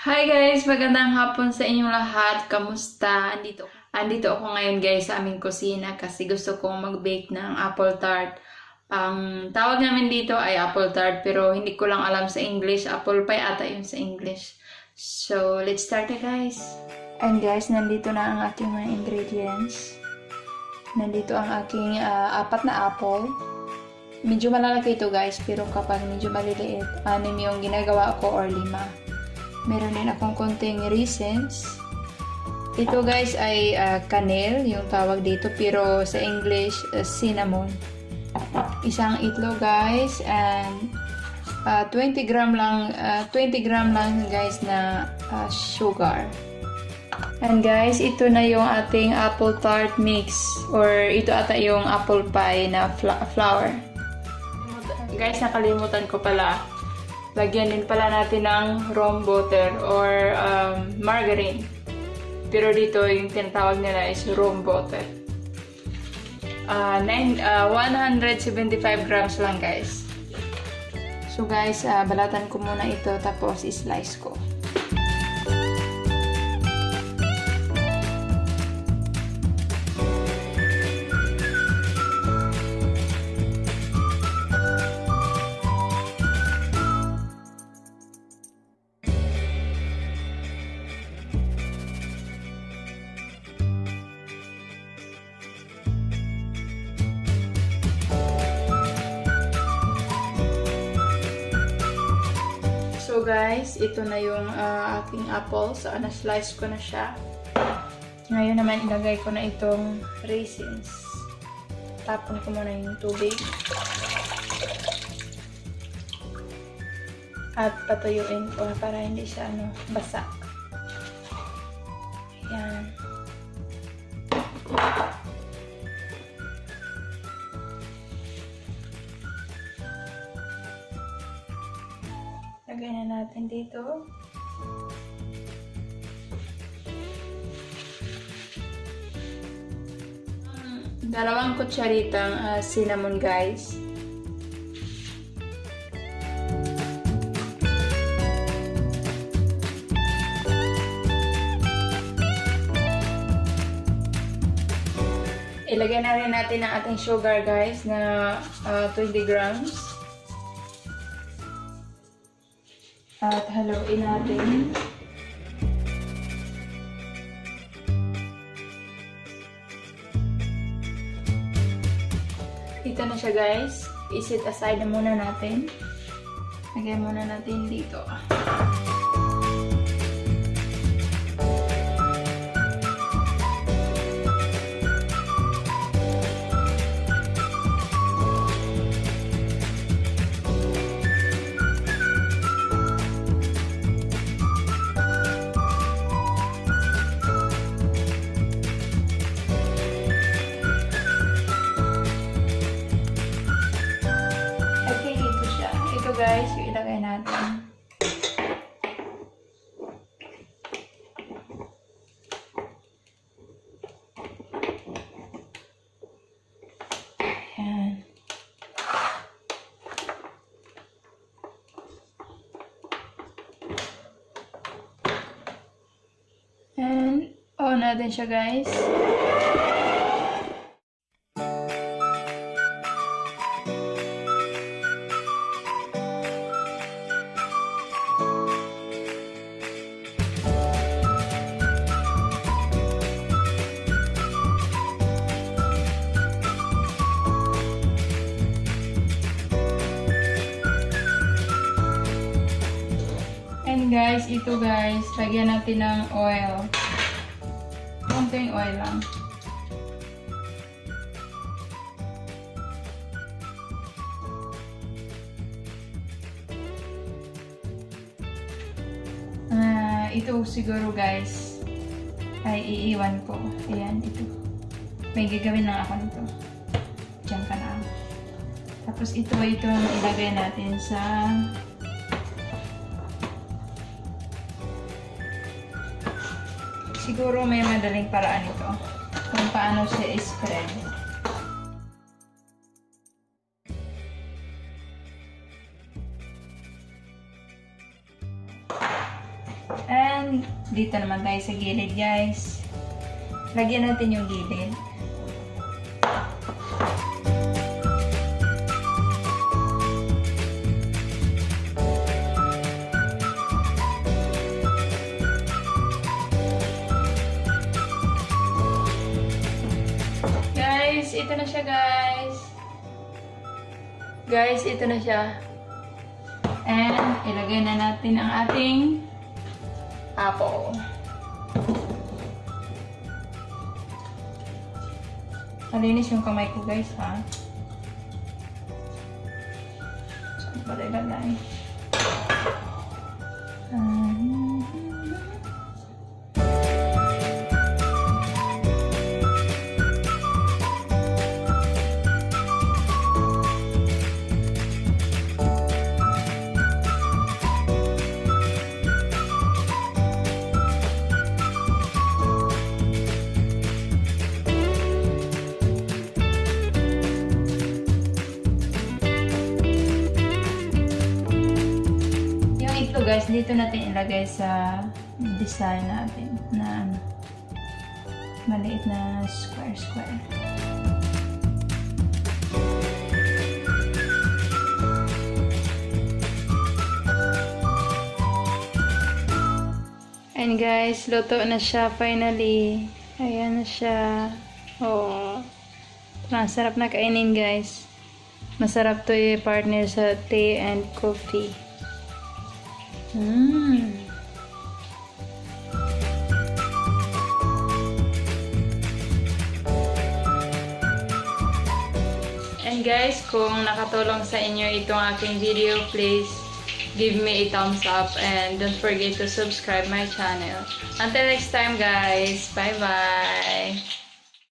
Hi guys! Magandang hapon sa inyong lahat. Kamusta? Andito ako ngayon guys sa aming kusina kasi gusto kong mag-bake ng apple tart. Ang tawag namin dito ay apple tart pero hindi ko lang alam sa English. Apple pie ata yun sa English. So, let's start na guys. And guys, nandito na ang aking mga ingredients. Nandito ang aking 4 na apple. Medyo malalaki ito guys, pero kapag medyo maliliit, 6 yung ginagawa ko or 5. Meron din akong konting raisins. Ito guys ay kanel, yung tawag dito, pero sa English, cinnamon. Isang itlog guys, and 20 gram lang guys na sugar. And guys, ito na yung ating apple tart mix, or ito ata yung apple pie na flour. Guys, nakalimutan ko pala. Lagyan din pala natin ng room butter or margarine. Pero dito yung tinatawag nila is room butter. 175 grams lang guys. So guys, balatan ko muna ito tapos i-slice ko. So guys, ito na yung aking apple. So, na-slice ko na siya. Ngayon naman, ilagay ko na itong raisins. Tapon ko muna yung tubig. At patuyuin ko para hindi siya basa. Ayan. Lagay na natin dito. Dalawang kutsaritang cinnamon guys. Ilagay na rin natin ang ating sugar guys na 20 grams. At haluin natin. Ito na siya guys. I-set aside na muna natin. Lagyan muna natin dito. Guys, yung ilagay natin. Ayan. And on natin siya guys. And guys, ito guys, lagyan natin ng oil. Konting oil lang. Ito siguro guys, ay iiwan ko. Ayan, ito. May gagawin lang ako nito. Diyan ka na. Tapos ito ilagay natin sa siguro may madaling paraan ito kung paano siya i-spread. And dito naman tayo sa gilid, guys. Lagyan natin yung gilid. Guys, ito na siya, guys. Guys, ito na siya. And ilagay na natin ang ating apple. Malinis yung kamay ko, guys, ha? Saan ba ilagay? Guys, dito natin ilagay sa design natin na maliit na square. And guys, luto na siya finally. Ayan na siya. Oh, masarap na kainin, guys. Masarap to i-partner sa tea and coffee. And guys, kung nakatulong sa inyo itong aking video, please give me a thumbs up and don't forget to subscribe my channel. Until next time, guys. Bye-bye!